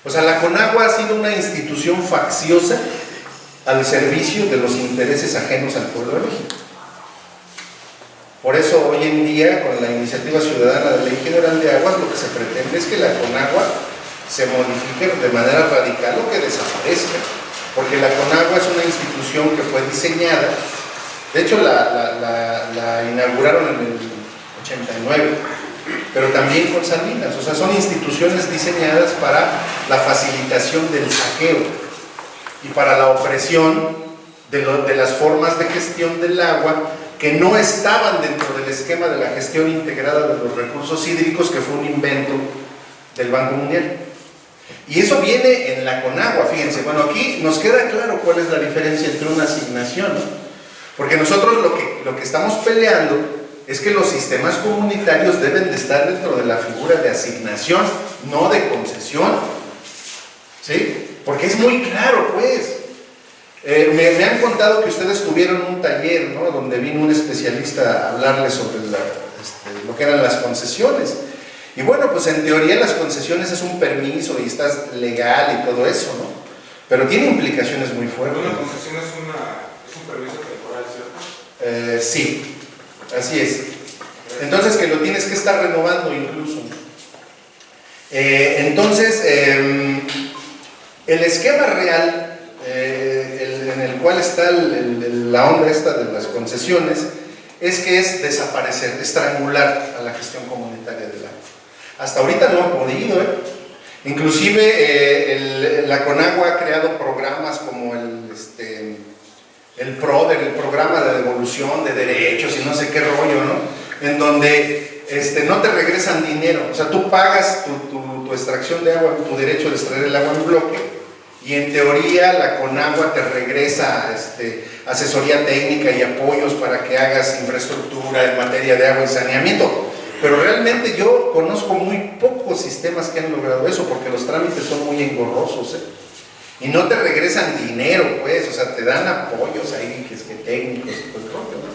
O sea, la CONAGUA ha sido una institución facciosa al servicio de los intereses ajenos al pueblo de México. Por eso hoy en día, con la iniciativa ciudadana de Ley General de Aguas, lo que se pretende es que la CONAGUA se modifique de manera radical o que desaparezca, porque la CONAGUA es una institución que fue diseñada, de hecho la inauguraron en el 89, pero también con Salinas. O sea, son instituciones diseñadas para la facilitación del saqueo y para la opresión de las formas de gestión del agua que no estaban dentro del esquema de la gestión integrada de los recursos hídricos, que fue un invento del Banco Mundial. Y eso viene en la CONAGUA, fíjense. Bueno, aquí nos queda claro cuál es la diferencia entre una asignación, ¿no? Porque nosotros lo que estamos peleando es que los sistemas comunitarios deben de estar dentro de la figura de asignación, no de concesión, ¿sí? Porque es muy claro, pues. Me han contado que ustedes tuvieron un taller, ¿no?, donde vino un especialista a hablarles sobre lo que eran las concesiones. Y bueno, pues en teoría las concesiones es un permiso y estás legal y todo eso, ¿no? Pero tiene implicaciones muy fuertes. Una concesión es un permiso temporal, ¿cierto? Sí, así es. Entonces que lo tienes que estar renovando incluso. Entonces, el esquema real en el cual está la onda esta de las concesiones es que es desaparecer, estrangular a la gestión comunitaria del agua. Hasta ahorita no ha podido, Inclusive la CONAGUA ha creado programas como el PRODER, el programa de devolución de derechos y no sé qué rollo, ¿no? En donde no te regresan dinero. O sea, tú pagas tu extracción de agua, tu derecho de extraer el agua en bloque, y en teoría la CONAGUA te regresa asesoría técnica y apoyos para que hagas infraestructura en materia de agua y saneamiento. Pero realmente yo conozco muy pocos sistemas que han logrado eso, porque los trámites son muy engorrosos, y no te regresan dinero, pues. O sea, te dan apoyos ahí, que técnicos y todo el rollo, ¿no?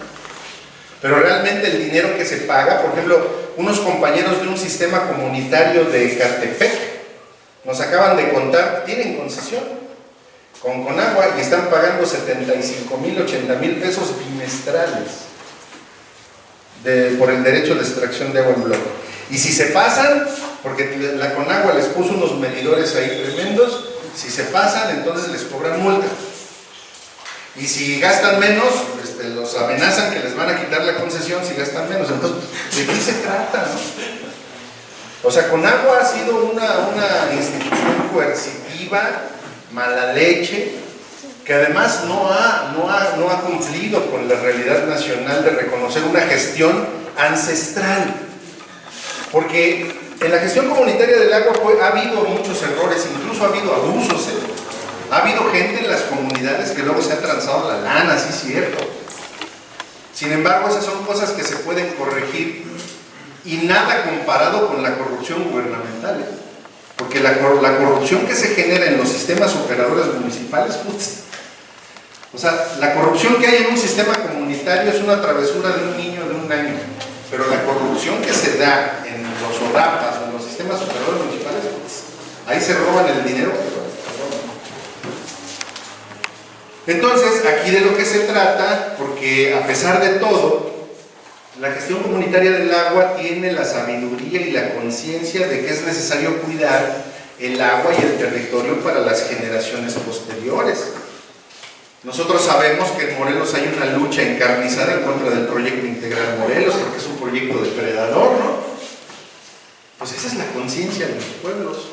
Pero realmente el dinero que se paga, por ejemplo, unos compañeros de un sistema comunitario de Catepec nos acaban de contar, tienen concesión con CONAGUA y están pagando 75,000, 80,000 pesos bimestrales por el derecho de extracción de agua en bloque. Y si se pasan, porque la CONAGUA les puso unos medidores ahí tremendos, si se pasan, entonces les cobran multa. Y si gastan menos, los amenazan que les van a quitar la concesión si gastan menos. Entonces, ¿de qué se trata, no? O sea, CONAGUA ha sido una institución coercitiva, mala leche, que además no ha cumplido con la realidad nacional de reconocer una gestión ancestral. Porque en la gestión comunitaria del agua ha habido muchos errores, incluso ha habido abusos, Ha habido gente en las comunidades que luego se ha transado la lana, sí es cierto. Sin embargo, esas son cosas que se pueden corregir, y nada comparado con la corrupción gubernamental, porque la corrupción que se genera en los sistemas operadores municipales, o sea, la corrupción que hay en un sistema comunitario es una travesura de un niño de 1 año, pero la corrupción que se da en los ODAPAS, en los sistemas operadores municipales, ahí se roban el dinero. Entonces, aquí de lo que se trata, porque a pesar de todo, la gestión comunitaria del agua tiene la sabiduría y la conciencia de que es necesario cuidar el agua y el territorio para las generaciones posteriores. Nosotros sabemos que en Morelos hay una lucha encarnizada en contra del proyecto Integral Morelos, porque es un proyecto depredador, ¿no? Pues esa es la conciencia de los pueblos.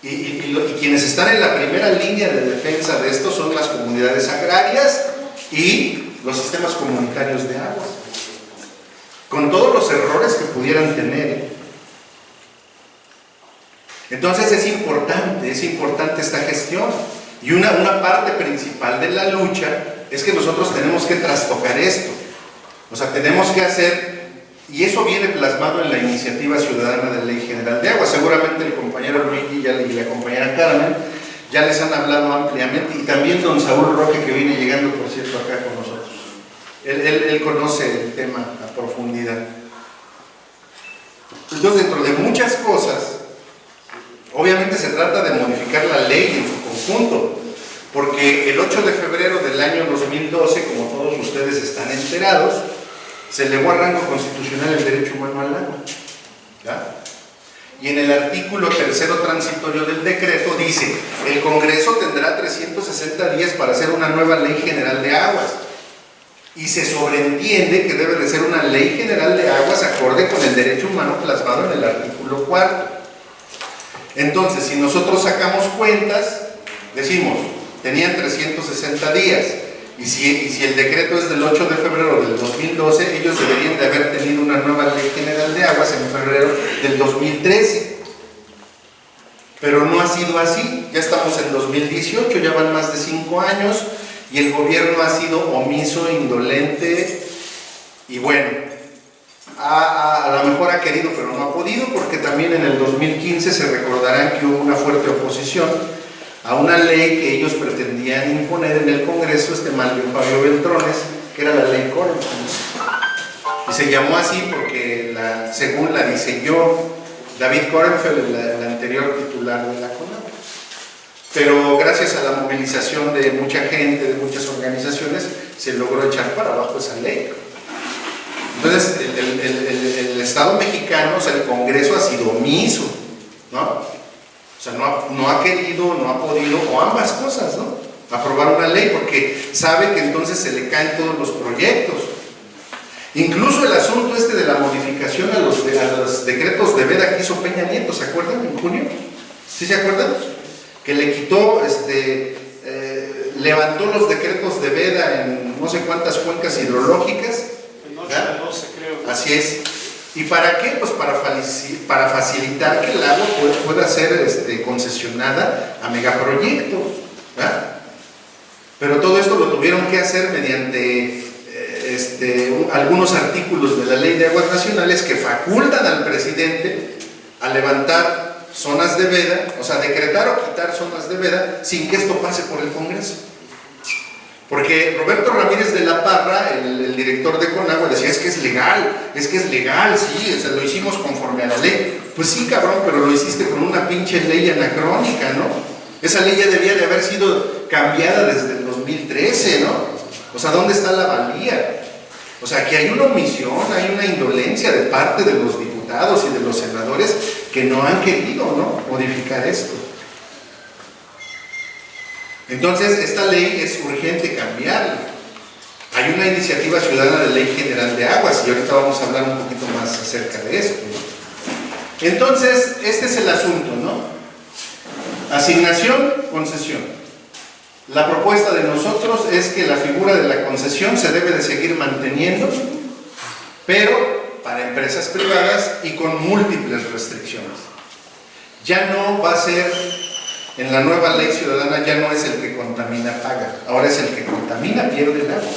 Y quienes están en la primera línea de defensa de esto son las comunidades agrarias y los sistemas comunitarios de agua, con todos los errores que pudieran tener. Entonces es importante esta gestión. Y una parte principal de la lucha es que nosotros tenemos que trastocar esto. O sea, tenemos que hacer, y eso viene plasmado en la iniciativa ciudadana de Ley General de Agua. Seguramente el compañero Luigi y la compañera Carmen ya les han hablado ampliamente, y también don Saúl Roque, que viene llegando, por cierto, acá con nosotros. Él conoce el tema a profundidad. Entonces, dentro de muchas cosas, Obviamente se trata de modificar la ley en su conjunto, porque el 8 de febrero del año 2012, como todos ustedes están enterados, se elevó a rango constitucional el derecho humano al agua. ¿Ya? Y en el artículo tercero transitorio del decreto dice: el Congreso tendrá 360 días para hacer una nueva ley general de aguas. Y se sobreentiende que debe de ser una ley general de aguas acorde con el derecho humano plasmado en el artículo cuarto. Entonces, si nosotros sacamos cuentas, decimos, tenían 360 días, y si el decreto es del 8 de febrero del 2012, ellos deberían de haber tenido una nueva ley general de aguas en febrero del 2013. Pero no ha sido así. Ya estamos en 2018, ya van más de 5 años, y el gobierno ha sido omiso, indolente, y bueno, a lo mejor ha querido pero no ha podido, porque también en el 2015 se recordarán que hubo una fuerte oposición a una ley que ellos pretendían imponer en el Congreso, Fabio Beltrones, que era la ley Corenfeld. Y se llamó así porque según la diseñó David Corenfeld, el anterior titular de la CONAGUA. Pero gracias a la movilización de mucha gente, de muchas organizaciones, se logró echar para abajo esa ley. Entonces, el Estado mexicano, o sea, el Congreso ha sido omiso, ¿no? O sea, no ha querido, no ha podido, o ambas cosas, ¿no? Aprobar una ley, porque sabe que entonces se le caen todos los proyectos. Incluso el asunto de la modificación a los decretos de veda que hizo Peña Nieto, ¿se acuerdan? En junio, ¿sí se acuerdan? Que le quitó, levantó los decretos de veda en no sé cuántas cuencas hidrológicas. ¿verdad? 12, creo. Así es. ¿Y para qué? Pues para facilitar que el agua pueda ser concesionada a megaproyectos, ¿verdad? Pero todo esto lo tuvieron que hacer mediante algunos artículos de la Ley de Aguas Nacionales que facultan al presidente a levantar zonas de veda, o sea, decretar o quitar zonas de veda sin que esto pase por el Congreso. Porque Roberto Ramírez de la Parra, el director de Conagua, decía: es que es legal, sí, o sea, lo hicimos conforme a la ley. Pues sí, cabrón, pero lo hiciste con una pinche ley anacrónica, ¿no? Esa ley ya debía de haber sido cambiada desde el 2013, ¿no? O sea, ¿dónde está la valía? O sea, aquí hay una omisión, hay una indolencia de parte de los diputados y de los senadores que no han querido, ¿no?, modificar esto. Entonces, esta ley es urgente cambiarla. Hay una iniciativa ciudadana de Ley General de Aguas y ahorita vamos a hablar un poquito más acerca de esto, ¿no? Entonces, este es el asunto, ¿no? Asignación, concesión. La propuesta de nosotros es que la figura de la concesión se debe de seguir manteniendo, pero para empresas privadas y con múltiples restricciones. Ya no va a ser, en la nueva ley ciudadana, ya no es el que contamina paga, ahora es el que contamina pierde el agua.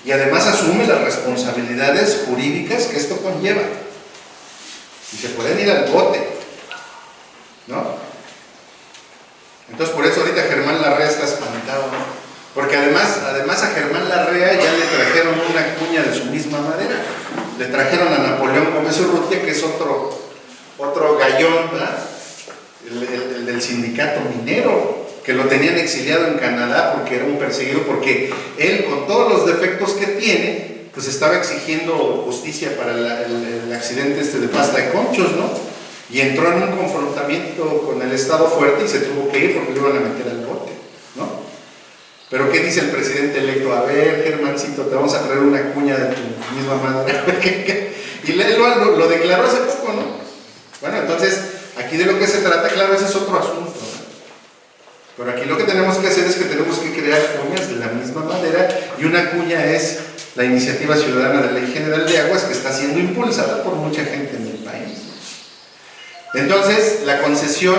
Y además asume las responsabilidades jurídicas que esto conlleva. Y se pueden ir al bote, ¿no? Entonces, por eso ahorita Germán Larrea está espantado, ¿no? Porque además a Germán Larrea ya le trajeron una cuña de su misma madera. Le trajeron a Napoleón Gómez Urrutia, que es otro gallón, ¿verdad? El del sindicato minero, que lo tenían exiliado en Canadá porque era un perseguido, porque él, con todos los defectos que tiene, pues estaba exigiendo justicia para el accidente de pasta de conchos, ¿no? Y entró en un confrontamiento con el Estado fuerte y se tuvo que ir porque lo iban a meter al bote, ¿no? Pero ¿qué dice el presidente electo? A ver, Germancito, te vamos a traer una cuña de tu misma madre. Y él lo declaró hace poco, ¿no? Bueno, entonces, aquí de lo que se trata, claro, ese es otro asunto, ¿no? Pero aquí lo que tenemos que hacer es que tenemos que crear cuñas de la misma madera, y una cuña es la iniciativa ciudadana de Ley General de Aguas, que está siendo impulsada por mucha gente en el país. Entonces, la concesión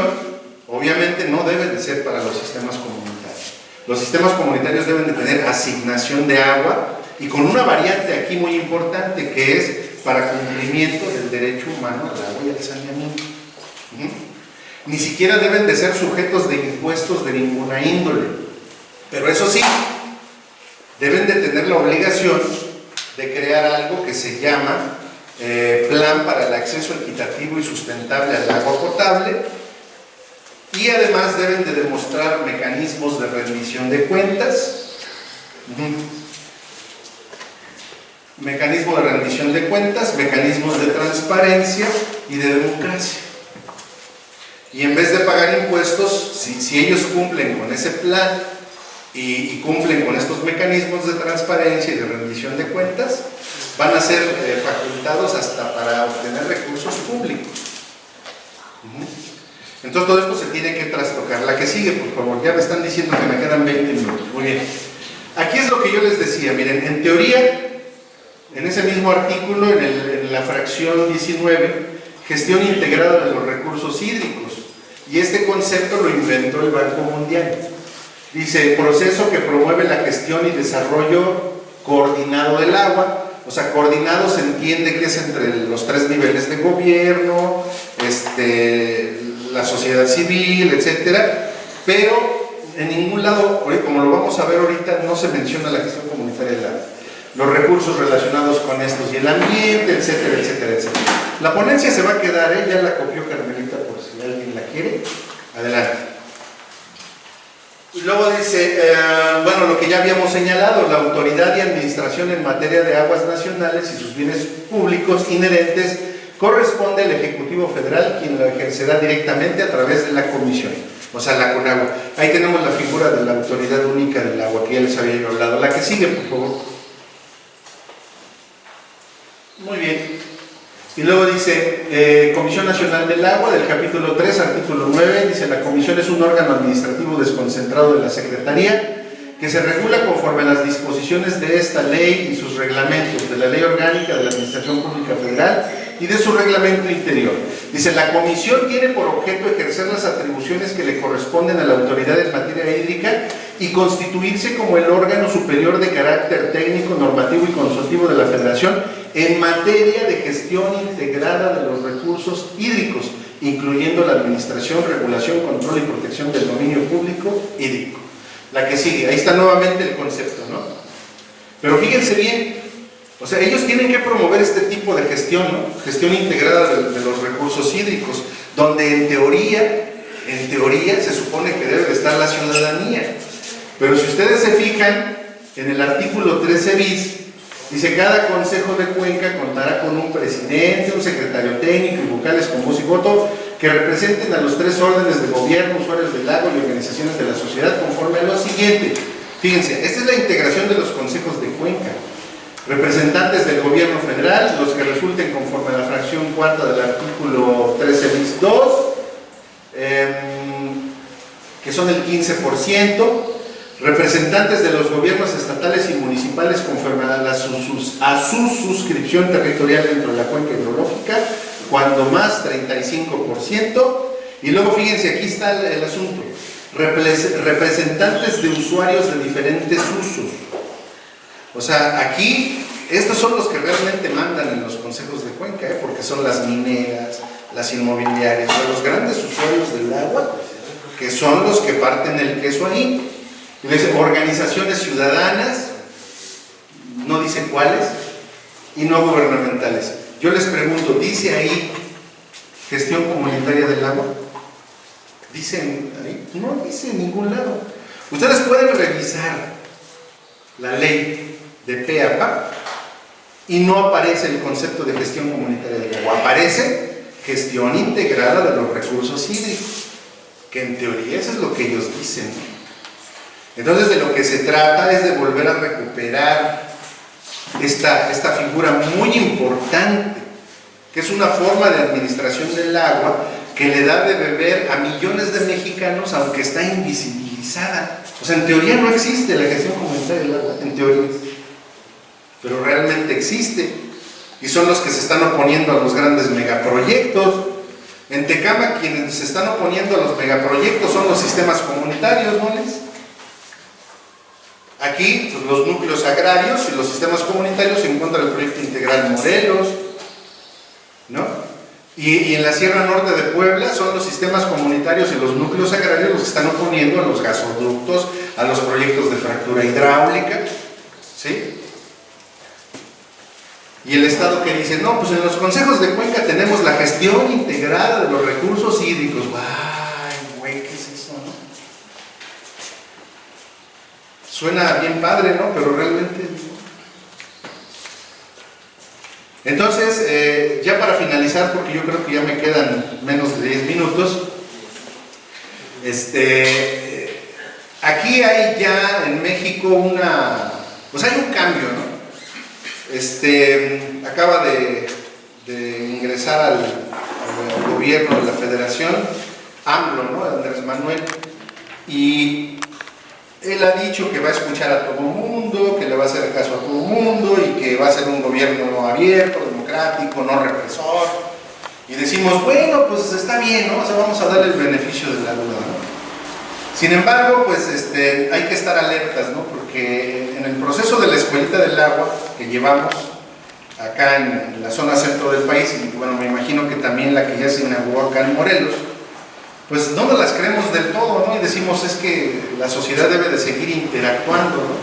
obviamente no debe de ser para los sistemas comunitarios. Los sistemas comunitarios deben de tener asignación de agua, y con una variante aquí muy importante, que es para cumplimiento del derecho humano al agua y al saneamiento. Ni siquiera deben de ser sujetos de impuestos de ninguna índole, pero eso sí, deben de tener la obligación de crear algo que se llama Plan para el acceso equitativo y sustentable al agua potable, y además deben de demostrar mecanismos de rendición de cuentas, mecanismo de rendición de cuentas, mecanismos de transparencia y de democracia. Y en vez de pagar impuestos, si ellos cumplen con ese plan y cumplen con estos mecanismos de transparencia y de rendición de cuentas, van a ser facultados hasta para obtener recursos públicos. Entonces todo esto se tiene que trastocar. La que sigue, por favor, ya me están diciendo que me quedan 20 minutos. Muy bien. Aquí es lo que yo les decía, miren, en teoría, en ese mismo artículo, en la fracción 19, gestión integrada de los recursos hídricos, y este concepto lo inventó el Banco Mundial. Dice, proceso que promueve la gestión y desarrollo coordinado del agua. O sea, coordinado se entiende que es entre los 3 niveles de gobierno, la sociedad civil, etcétera, pero en ningún lado, como lo vamos a ver ahorita, no se menciona la gestión comunitaria del agua, los recursos relacionados con estos y el ambiente, etcétera, etcétera, etcétera. La ponencia se va a quedar, ya la copió Carmelita por si alguien la quiere. Adelante. Y luego dice, bueno, lo que ya habíamos señalado, la autoridad y administración en materia de aguas nacionales y sus bienes públicos inherentes corresponde al Ejecutivo Federal, quien lo ejercerá directamente a través de la Comisión, o sea, la CONAGUA. Ahí tenemos la figura de la Autoridad Única del Agua, que ya les había hablado. La que sigue, por favor. Muy bien. Y luego dice, Comisión Nacional del Agua, del capítulo 3, artículo 9, dice, la Comisión es un órgano administrativo desconcentrado de la Secretaría, que se regula conforme a las disposiciones de esta ley y sus reglamentos, de la Ley Orgánica de la Administración Pública Federal y de su reglamento interior. Dice, la Comisión tiene por objeto ejercer las atribuciones que le corresponden a la autoridad en materia hídrica y constituirse como el órgano superior de carácter técnico, normativo y consultivo de la Federación en materia de gestión integrada de los recursos hídricos, incluyendo la administración, regulación, control y protección del dominio público hídrico. La que sigue, ahí está nuevamente el concepto, ¿no? Pero fíjense bien, o sea, ellos tienen que promover este tipo de gestión, ¿no? Gestión integrada de los recursos hídricos, donde en teoría se supone que debe de estar la ciudadanía. Pero si ustedes se fijan, en el artículo 13 bis, dice, cada consejo de cuenca contará con un presidente, un secretario técnico y vocales con voz y voto que representen a los 3 órdenes de gobierno, usuarios del agua y organizaciones de la sociedad conforme a lo siguiente. Fíjense, esta es la integración de los consejos de cuenca. Representantes del gobierno federal, los que resulten conforme a la fracción 4 del artículo 13 bis 2, que son el 15%, representantes de los gobiernos estatales y municipales conforme a su suscripción territorial dentro de la cuenca hidrológica, cuando más 35%, y luego fíjense, aquí está el asunto, representantes de usuarios de diferentes usos. O sea, aquí, estos son los que realmente mandan en los consejos de cuenca, porque son las mineras, las inmobiliarias, los grandes usuarios del agua, que son los que parten el queso ahí. Y dice, organizaciones ciudadanas, no dice cuáles, y no gubernamentales. Yo les pregunto, ¿dice ahí gestión comunitaria del agua? ¿Dice ahí? No dice en ningún lado. Ustedes pueden revisar la ley de pe a pa y no aparece el concepto de gestión comunitaria del agua. Aparece gestión integrada de los recursos hídricos, que en teoría eso es lo que ellos dicen. Entonces, de lo que se trata es de volver a recuperar esta figura muy importante, que es una forma de administración del agua que le da de beber a millones de mexicanos, aunque está invisibilizada. O sea, en teoría no existe la gestión comunitaria del agua, en teoría, pero realmente existe, y son los que se están oponiendo a los grandes megaproyectos. En Tecama, quienes se están oponiendo a los megaproyectos son los sistemas comunitarios, ¿no les? Aquí, pues, los núcleos agrarios y los sistemas comunitarios se encuentran el proyecto integral Morelos, ¿no? Y en la Sierra Norte de Puebla son los sistemas comunitarios y los núcleos agrarios los que están oponiendo a los gasoductos, a los proyectos de fractura hidráulica, ¿sí? Y el Estado que dice, no, pues en los consejos de cuenca tenemos la gestión integrada de los recursos hídricos. ¡Ay, güey, qué Suena bien padre, ¿no? Pero realmente... Entonces, ya para finalizar, porque yo creo que ya me quedan menos de 10 minutos, aquí hay ya en México pues hay un cambio, ¿no? Acaba de ingresar al gobierno de la Federación, AMLO, ¿no? Andrés Manuel, y él ha dicho que va a escuchar a todo el mundo, que le va a hacer caso a todo el mundo y que va a ser un gobierno abierto, democrático, no represor. Y decimos, bueno, pues está bien, ¿no? O sea, vamos a darle el beneficio de la duda, ¿no? Sin embargo, pues hay que estar alertas, ¿no? Porque en el proceso de la escuelita del agua que llevamos acá en la zona centro del país, y bueno, me imagino que también la que ya se inauguró acá en Morelos, pues no nos las creemos del todo, ¿no? Y decimos, es que la sociedad debe de seguir interactuando, ¿no?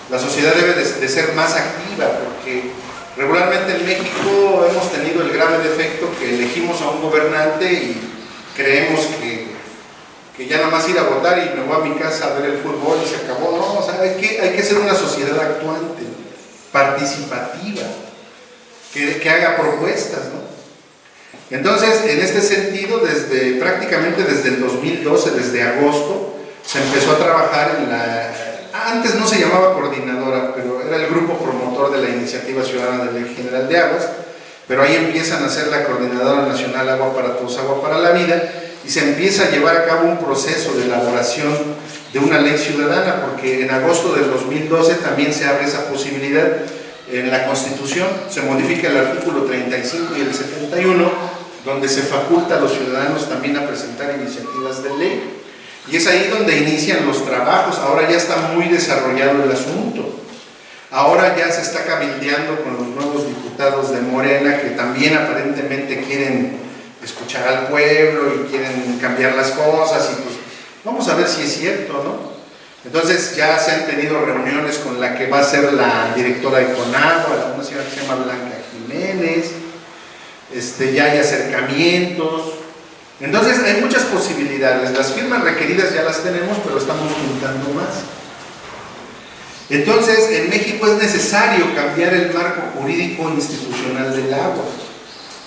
La sociedad debe de ser más activa, porque regularmente en México hemos tenido el grave defecto que elegimos a un gobernante y creemos que ya nada más ir a votar y me voy a mi casa a ver el fútbol y se acabó. No, o sea, hay que ser una sociedad actuante, participativa, que haga propuestas, ¿no? Entonces, en este sentido, prácticamente desde el 2012, desde agosto, se empezó a trabajar antes no se llamaba coordinadora, pero era el grupo promotor de la Iniciativa Ciudadana de Ley General de Aguas, pero ahí empiezan a ser la Coordinadora Nacional Agua para Todos, Agua para la Vida, y se empieza a llevar a cabo un proceso de elaboración de una ley ciudadana, porque en agosto del 2012 también se abre esa posibilidad en la Constitución, se modifica el artículo 35 y el 71, donde se faculta a los ciudadanos también a presentar iniciativas de ley, y es ahí donde inician los trabajos. Ahora ya está muy desarrollado el asunto, ahora ya se está cabildeando con los nuevos diputados de Morena, que también aparentemente quieren escuchar al pueblo y quieren cambiar las cosas, y pues vamos a ver si es cierto, ¿no? Entonces ya se han tenido reuniones con la que va a ser la directora de Conagua, una señora que se llama Blanca Jiménez, ya hay acercamientos. Entonces hay muchas posibilidades. Las firmas requeridas ya las tenemos, pero estamos juntando más. Entonces en México es necesario cambiar el marco jurídico institucional del agua,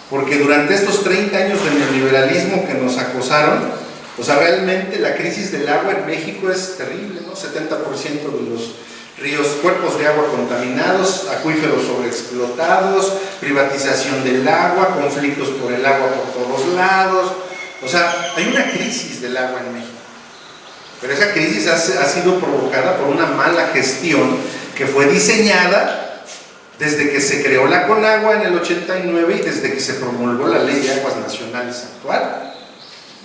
porque durante estos 30 años de neoliberalismo que nos acosaron, o sea, realmente la crisis del agua en México es terrible, ¿no? 70% de los ríos, cuerpos de agua contaminados, acuíferos sobreexplotados, privatización del agua, conflictos por el agua por todos lados. O sea, hay una crisis del agua en México. Pero esa crisis ha sido provocada por una mala gestión que fue diseñada desde que se creó la Conagua en el 89 y desde que se promulgó la Ley de Aguas Nacionales actual,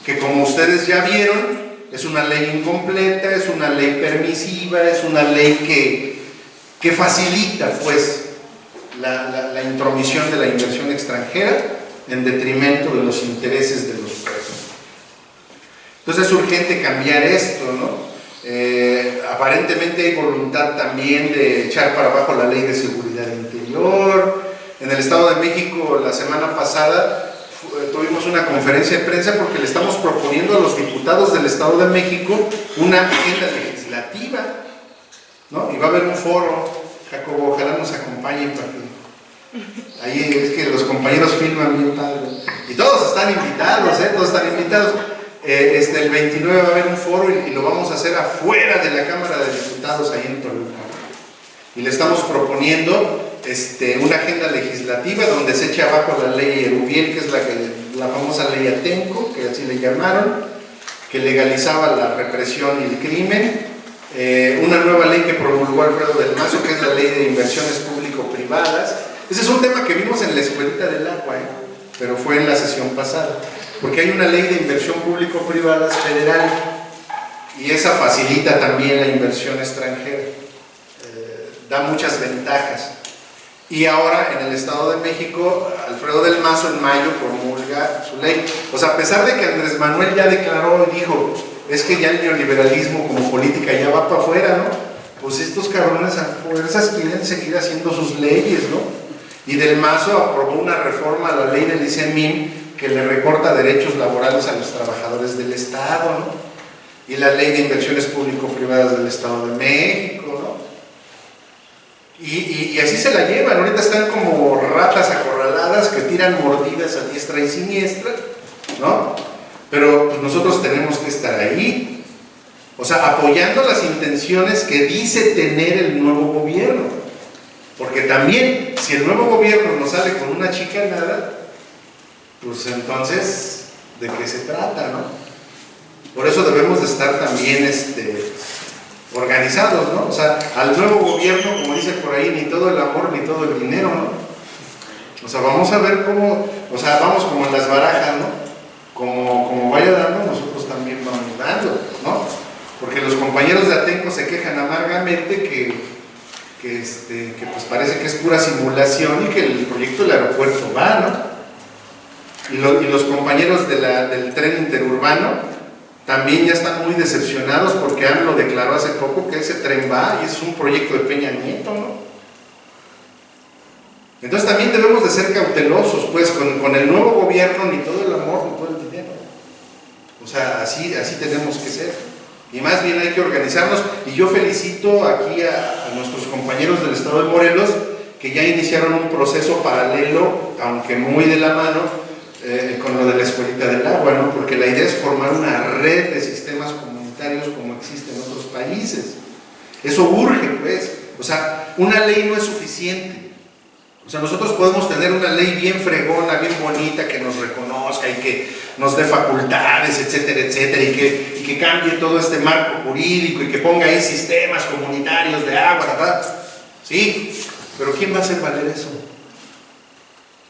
que como ustedes ya vieron, es una ley incompleta, es una ley permisiva, es una ley que facilita pues la intromisión de la inversión extranjera en detrimento de los intereses de los pueblos. Entonces es urgente cambiar esto, ¿no? Aparentemente hay voluntad también de echar para abajo la Ley de Seguridad Interior. En el Estado de México la semana pasada tuvimos una conferencia de prensa porque le estamos proponiendo a los diputados del Estado de México una agenda legislativa, ¿no? Y va a haber un foro. Jacobo, ojalá nos acompañen para que... Ahí es que los compañeros filman bien padre. Y todos están invitados, todos están invitados. El 29 va a haber un foro y lo vamos a hacer afuera de la Cámara de Diputados ahí en Toluca. Y le estamos proponiendo una agenda legislativa donde se eche abajo la ley Erubiel, que es la famosa ley Atenco, que así le llamaron, que legalizaba la represión y el crimen. Una nueva ley que promulgó Alfredo del Mazo, que es la ley de inversiones público-privadas. Ese es un tema que vimos en la escuelita del agua, pero fue en la sesión pasada, porque hay una ley de inversión público-privada federal y esa facilita también la inversión extranjera, da muchas ventajas. Y ahora en el Estado de México, Alfredo del Mazo en mayo promulga su ley. O sea, a pesar de que Andrés Manuel ya declaró y dijo, es que ya el neoliberalismo como política ya va para afuera, ¿no? Pues estos cabrones a fuerzas quieren seguir haciendo sus leyes, ¿no? Y del Mazo aprobó una reforma a la ley del ICEMIN que le recorta derechos laborales a los trabajadores del Estado, ¿no? y la ley de inversiones público-privadas del Estado de México, ¿no? Y así se la llevan. Ahorita están como ratas acorraladas que tiran mordidas a diestra y siniestra, ¿no? Pero pues nosotros tenemos que estar ahí, o sea, apoyando las intenciones que dice tener el nuevo gobierno, porque también si el nuevo gobierno nos sale con una chicanada, pues entonces ¿de qué se trata, no? Por eso debemos de estar también organizados, ¿no? O sea, al nuevo gobierno, como dice por ahí, ni todo el amor ni todo el dinero, ¿no? O sea, vamos a ver cómo, o sea, vamos como en las barajas, ¿no? Como vaya dando, nosotros también vamos dando, ¿no? Porque los compañeros de Atenco se quejan amargamente que pues parece que es pura simulación y que el proyecto del aeropuerto va, ¿no? Y los compañeros del tren interurbano también ya están muy decepcionados porque AMLO declaró hace poco que ese tren va y es un proyecto de Peña Nieto, ¿no? Entonces también debemos de ser cautelosos, pues, con el nuevo gobierno, ni todo el amor, ni todo el dinero. O sea, así tenemos que ser. Y más bien hay que organizarnos. Y yo felicito aquí a nuestros compañeros del Estado de Morelos, que ya iniciaron un proceso paralelo, aunque muy de la mano, con lo de la escuelita del agua, ¿no? Porque la idea es formar una red de sistemas comunitarios como existe en otros países. Eso urge, pues. O sea, una ley no es suficiente. O sea, nosotros podemos tener una ley bien fregona, bien bonita, que nos reconozca y que nos dé facultades, etcétera, etcétera, y que cambie todo este marco jurídico y que ponga ahí sistemas comunitarios de agua, ¿verdad? Sí, pero ¿quién va a hacer valer eso?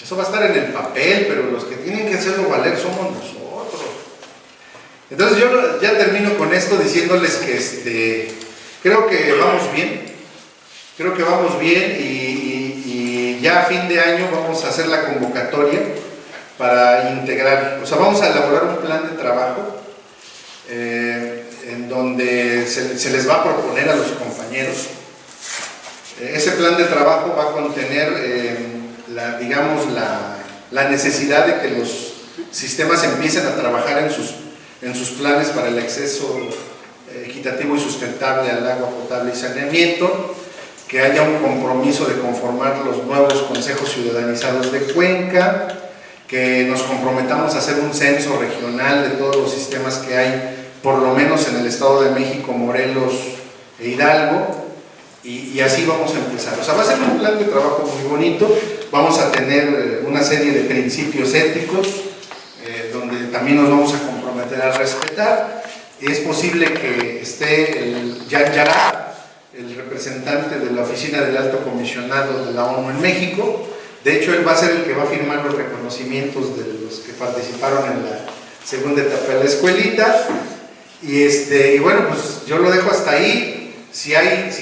Eso va a estar en el papel, pero los que tienen que hacerlo valer somos nosotros. Entonces yo ya termino con esto diciéndoles que creo que vamos bien. Creo que vamos bien y ya a fin de año vamos a hacer la convocatoria para integrar, o sea, vamos a elaborar un plan de trabajo en donde se les va a proponer a los compañeros. Ese plan de trabajo va a contener, la necesidad de que los sistemas empiecen a trabajar en sus planes para el acceso equitativo y sustentable al agua potable y saneamiento, que haya un compromiso de conformar los nuevos consejos ciudadanizados de Cuenca, que nos comprometamos a hacer un censo regional de todos los sistemas que hay, por lo menos en el Estado de México, Morelos e Hidalgo, y así vamos a empezar. O sea, va a ser un plan de trabajo muy bonito. Vamos a tener una serie de principios éticos, donde también nos vamos a comprometer a respetar. Es posible que esté el Jan Yará, el representante de la Oficina del Alto Comisionado de la ONU en México. De hecho, él va a ser el que va a firmar los reconocimientos de los que participaron en la segunda etapa de la escuelita. Y bueno, pues yo lo dejo hasta ahí. Si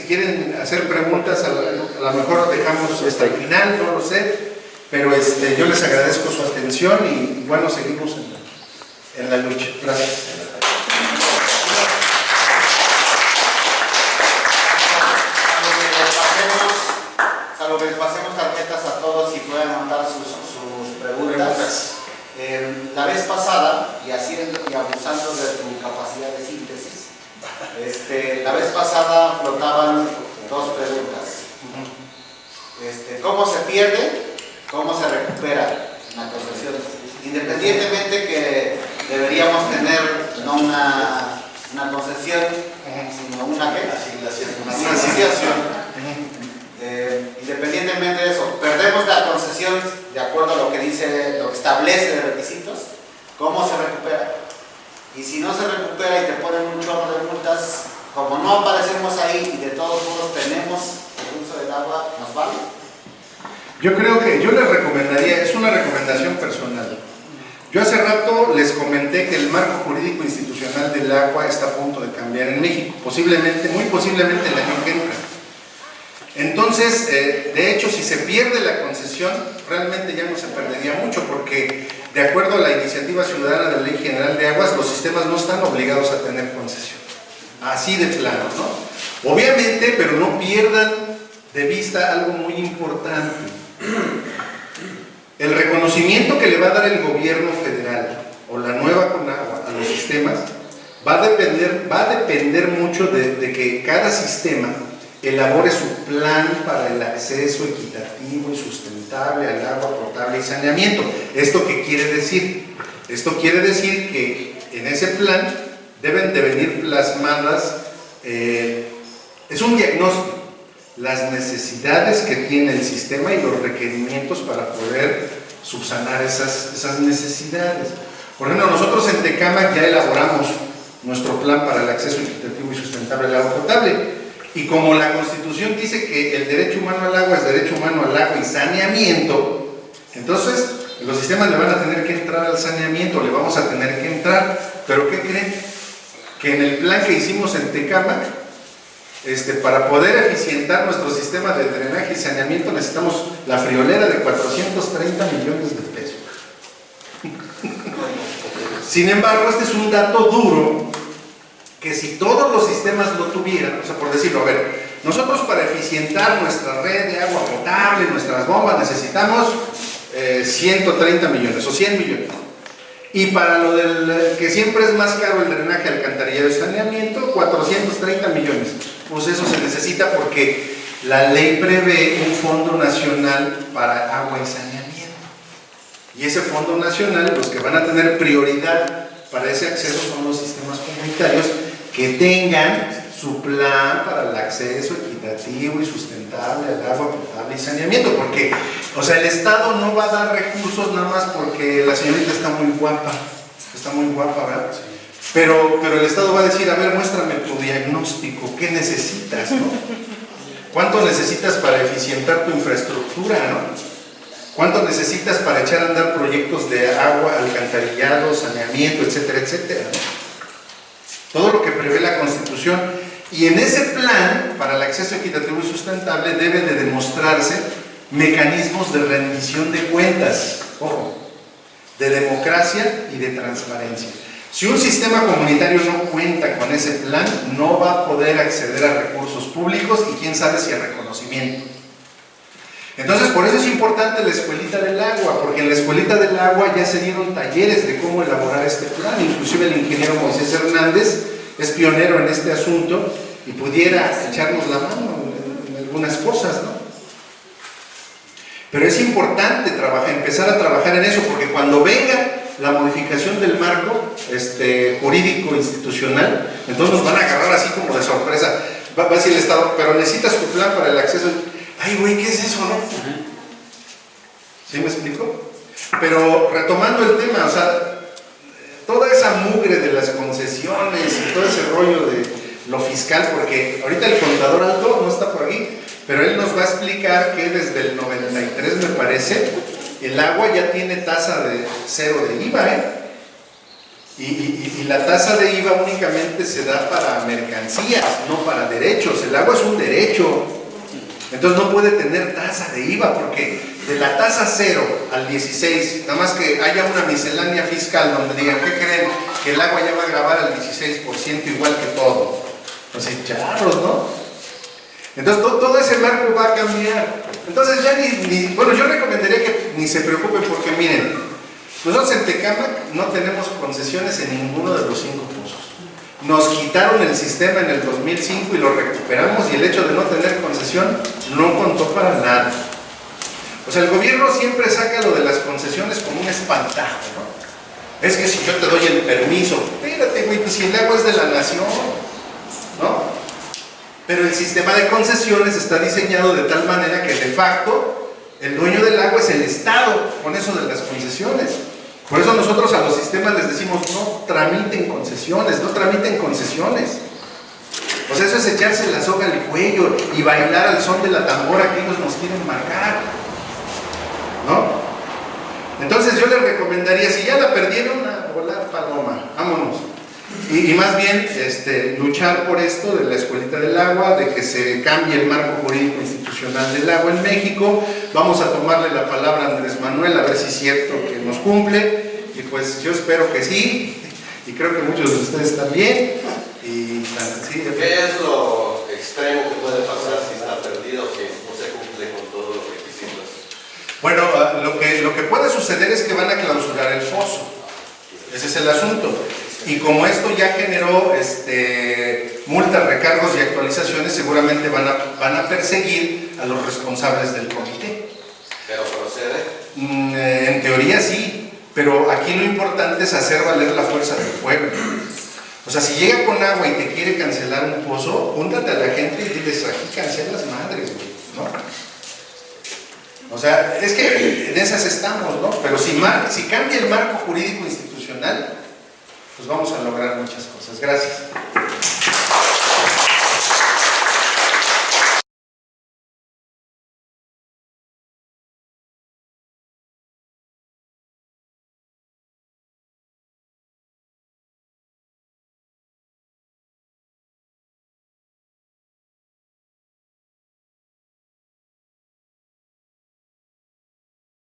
quieren hacer preguntas, a lo mejor dejamos hasta el final, no lo sé. Pero yo les agradezco su atención y bueno, seguimos en la lucha. Gracias. Pasemos tarjetas a todos y puedan mandar sus preguntas. La vez pasada, y abusando de tu capacidad de síntesis, la vez pasada flotaban dos preguntas. ¿Cómo se pierde? ¿Cómo se recupera la concesión? Independientemente que deberíamos tener no una concesión, sino una asignación. Independientemente de eso, perdemos la concesión de acuerdo a lo que establece de requisitos. ¿Cómo se recupera? Y si no se recupera y te ponen un chorro de multas, como no aparecemos ahí y de todos modos tenemos el uso del agua, ¿nos vale? Yo creo que yo les recomendaría, es una recomendación personal. Yo hace rato les comenté que el marco jurídico institucional del agua está a punto de cambiar en México, muy posiblemente el año que entra. Entonces, de hecho, si se pierde la concesión, realmente ya no se perdería mucho, porque de acuerdo a la iniciativa ciudadana de la Ley General de Aguas, los sistemas no están obligados a tener concesión. Así de plano, ¿no? Obviamente, pero no pierdan de vista algo muy importante. El reconocimiento que le va a dar el gobierno federal o la nueva Conagua a los sistemas va a depender mucho de que cada sistema elabore su plan para el acceso equitativo y sustentable al agua potable y saneamiento. ¿Esto qué quiere decir? Esto quiere decir que en ese plan deben de venir plasmadas, es un diagnóstico, las necesidades que tiene el sistema y los requerimientos para poder subsanar esas necesidades. Por ejemplo, nosotros en Tecámac ya elaboramos nuestro plan para el acceso equitativo y sustentable al agua potable. Y como la Constitución dice que el derecho humano al agua es derecho humano al agua y saneamiento, entonces los sistemas le van a tener que entrar al saneamiento, le vamos a tener que entrar. ¿Pero qué creen? Que en el plan que hicimos en Tecámac, para poder eficientar nuestro sistema de drenaje y saneamiento necesitamos la friolera de 430 millones de pesos. Sin embargo, este es un dato duro que si todos los sistemas lo tuvieran, o sea, por decirlo, a ver, nosotros para eficientar nuestra red de agua potable, nuestras bombas, necesitamos 130 millones o 100 millones. Y para lo del que siempre es más caro el drenaje, alcantarillado y saneamiento, 430 millones. Pues eso se necesita porque la ley prevé un fondo nacional para agua y saneamiento. Y ese fondo nacional, los que van a tener prioridad para ese acceso son los sistemas comunitarios que tengan su plan para el acceso equitativo y sustentable al agua potable y saneamiento, porque, o sea, el Estado no va a dar recursos nada más porque la señorita está muy guapa, ¿verdad? Pero el Estado va a decir, a ver, muéstrame tu diagnóstico, ¿qué necesitas, no? ¿Cuánto necesitas para eficientar tu infraestructura, no? ¿Cuánto necesitas para echar a andar proyectos de agua, alcantarillado, saneamiento, etcétera, etcétera, ¿no? Todo lo que prevé la Constitución. Y en ese plan para el acceso equitativo y sustentable deben de demostrarse mecanismos de rendición de cuentas, ojo, de democracia y de transparencia. Si un sistema comunitario no cuenta con ese plan, no va a poder acceder a recursos públicos y quién sabe si a reconocimiento. Entonces, por eso es importante la Escuelita del Agua, porque en la Escuelita del Agua ya se dieron talleres de cómo elaborar este plan. Inclusive el ingeniero Moisés Hernández es pionero en este asunto y pudiera echarnos la mano en algunas cosas, ¿no? Pero es importante empezar a trabajar en eso, porque cuando venga la modificación del marco jurídico institucional, entonces nos van a agarrar así como de sorpresa. Va a decir el Estado, pero necesitas tu plan para el acceso. Ay, güey, ¿qué es eso, no? ¿Sí me explico? Pero retomando el tema, o sea, toda esa mugre de las concesiones y todo ese rollo de lo fiscal, porque ahorita el contador Aldo no está por aquí, pero él nos va a explicar que desde el 93, me parece, el agua ya tiene tasa de cero de IVA, y la tasa de IVA únicamente se da para mercancías, no para derechos. El agua es un derecho. Entonces no puede tener tasa de IVA, porque de la tasa 0 al 16, nada más que haya una miscelánea fiscal donde digan, ¿qué creen? Que el agua ya va a grabar al 16% igual que todo. Así, charros, ¿no? Entonces todo ese marco va a cambiar. Entonces ya bueno, yo recomendaría que ni se preocupen, porque miren, nosotros en Tecámac no tenemos concesiones en ninguno de los 5 pozos. Nos quitaron el sistema en el 2005 y lo recuperamos, y el hecho de no tener concesión no contó para nada. O sea, el gobierno siempre saca lo de las concesiones como un espantajo, ¿no? Es que si yo te doy el permiso, espérate, güey, pues si el agua es de la nación, ¿no? Pero el sistema de concesiones está diseñado de tal manera que de facto el dueño del agua es el Estado, con eso de las concesiones. Por eso nosotros a los sistemas les decimos, no tramiten concesiones, no tramiten concesiones. O sea, eso es echarse la soga al cuello y bailar al son de la tambora que ellos nos quieren marcar, ¿no? Entonces yo les recomendaría, si ya la perdieron, a volar paloma, vámonos. Y más bien luchar por esto de la Escuelita del Agua, de que se cambie el marco jurídico institucional del agua en México. Vamos a tomarle la palabra a Andrés Manuel, a ver si es cierto que nos cumple, y pues yo espero que sí, y creo que muchos de ustedes también. Y sí, ¿qué es lo extremo que puede pasar si está perdido, que no se cumple con todos los requisitos? Bueno, lo que puede suceder es que van a clausurar el pozo. Ese es el asunto. Y como esto ya generó multas, recargos y actualizaciones, seguramente van a perseguir a los responsables del comité. ¿Pero procede? En teoría sí, pero aquí lo importante es hacer valer la fuerza del pueblo. O sea, si llega con agua y te quiere cancelar un pozo, júntate a la gente y diles, aquí cancelas madres, güey, ¿no? O sea, es que en esas estamos, ¿no? Pero si cambia el marco jurídico institucional, pues vamos a lograr muchas cosas. Gracias.